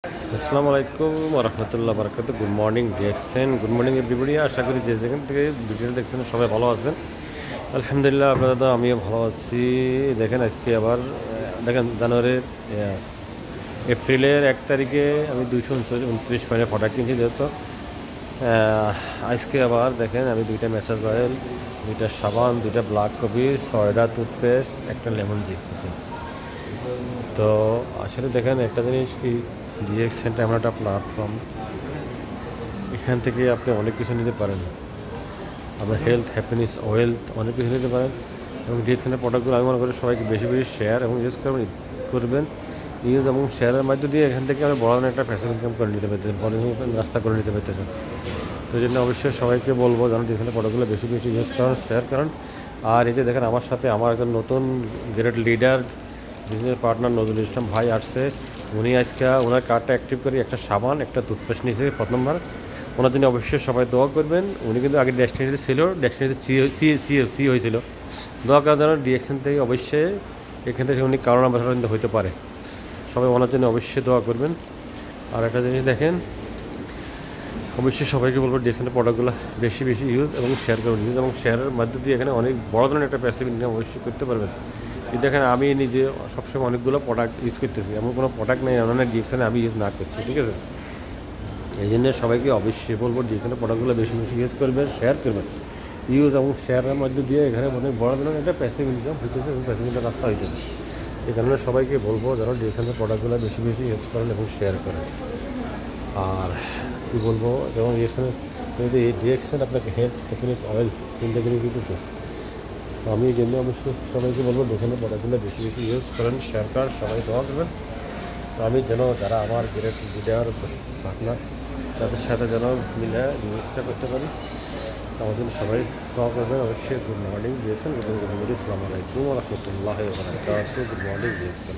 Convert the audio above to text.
আসসালামু আলাইকুম ওয়া রাহমাতুল্লাহি ওয়া বারাকাতুহু। Good morning DXN, good morning everybody. আশা করি যে যেখান থেকে ভিডিওটা দেখছেন সবাই ভালো আছেন। আলহামদুলিল্লাহ আপনারা তো আমিও ভালো আছি। দেখেন আজকে আবার দেখেন জানুয়ারির এপ্রিলের 1 তারিখে আমি 229 পয়েন্টে প্রোডাক্ট কিনছি। যেহেতু আজকে আবার দেখেন আমি 2টা মেসেজ অয়েল, 2টা সাবান, 2টা ব্ল্যাক কফি, 6টা টুথপেস্ট, একটা লেমন জি। তো আসলে দেখেন একটা জিনিস কি, ডিএক্সএনটা এমন একটা প্ল্যাটফর্ম, এখান থেকে আপনি অনেক কিছু নিতে পারেন। আপনার হেলথ, হ্যাপিনেস, ওয়েলথ অনেক কিছু নিতে পারেন। এবং ডিএক্সএনের প্রোডাক্টগুলো আমি মনে করি সবাইকে বেশি বেশি শেয়ার এবং ইউজ করবেন। ইউজ এবং শেয়ারের মধ্য দিয়ে এখান থেকে আমি বড় ধরনের একটা প্যাসিভ ইনকাম করে নিতে পারতেছেন, বড় রাস্তা করে নিতে পারতেছেন। তো এই জন্য অবশ্যই সবাইকে বলবো যেন ডিএক্সএনের প্রোডাক্টগুলো বেশি বেশি ইউজ করেন, শেয়ার করেন। আর এই যে দেখেন আমার সাথে আমার একজন নতুন great leader, business partner Nazrul Islam ভাই আসছে। উনি আজকে ওনার কার্ডটা অ্যাক্টিভ করে একটা সাবান, একটা টুথপেস্ট নিয়েছে প্রথমবার। ওনার জন্য অবশ্যই সবাই দোয়া করবেন। উনি কিন্তু আগে ডেস্টিনিতে ছিল, ডেস্টিনিতে সি হয়েছিল। দোয়া করার জন্য ডিএক্সএন থেকে অবশ্যই এখান থেকে উনি কারণ ambassador কিন্তু হতে পারে। সবাই ওনার জন্য অবশ্যই দোয়া করবেন। আর একটা জিনিস দেখেন, অবশ্যই সবাইকে বলবো ডিএক্সএনের প্রোডাক্টগুলো বেশি বেশি ইউজ এবং শেয়ার করবেন। ইউজ এবং শেয়ারের মধ্য দিয়ে এখানে অনেক বড় ধরনের একটা প্যাসিভ ইনকাম অবশ্যই করতে পারবেন। এই দেখেন আমি নিজে সবসময় অনেকগুলো প্রোডাক্ট ইউজ করতেছি, এমন কোনো প্রোডাক্ট নেই এমন ডিএক্সএনে আমি ইউজ না করছি, ঠিক আছে। এই জন্য সবাইকে অবশ্যই বলবো ডিএক্সএনের প্রোডাক্টগুলো বেশি বেশি ইউজ করবেন, শেয়ার করবেন। ইউজ এবং শেয়ারের মধ্যে দিয়ে এখানে অনেক বড় ধরনের একটা প্যাসিভ ইনকাম হইতেছে এবং প্যাসিভ ইনকাম রাস্তা হইতেছে। এই কারণে সবাইকে বলবো যেন ডিএক্সএনের প্রোডাক্টগুলো বেশি বেশি ইউজ করেন এবং শেয়ার করেন। আর কী বলবো, যেমন ডিএক্সএন আপনাকে হেলথ, হ্যাপিনেস, অয়েল তিনটা কিনে দিতেছে। তো আমি এই জন্য অবশ্যই সবাইকে বলবো ডিএক্সএনের প্রোডাক্টগুলো বেশি বেশি ইউজ করেন, শেয়ার করেন, সবাই দোয়া করবেন। তো আমি যেন যারা আমার গ্রেট লিডার পার্টনার তাদের সাথে যেন মিলে ইউজটা করতে পারি, আমার জন্য সবাই দোয়া করবেন। অবশ্যই গুড মর্নিং ডিএক্সএন, আসসালামু আলাইকুম ওয়া রাহমাতুল্লাহি ওয়া বারাকাতুহু। Good morning DXN.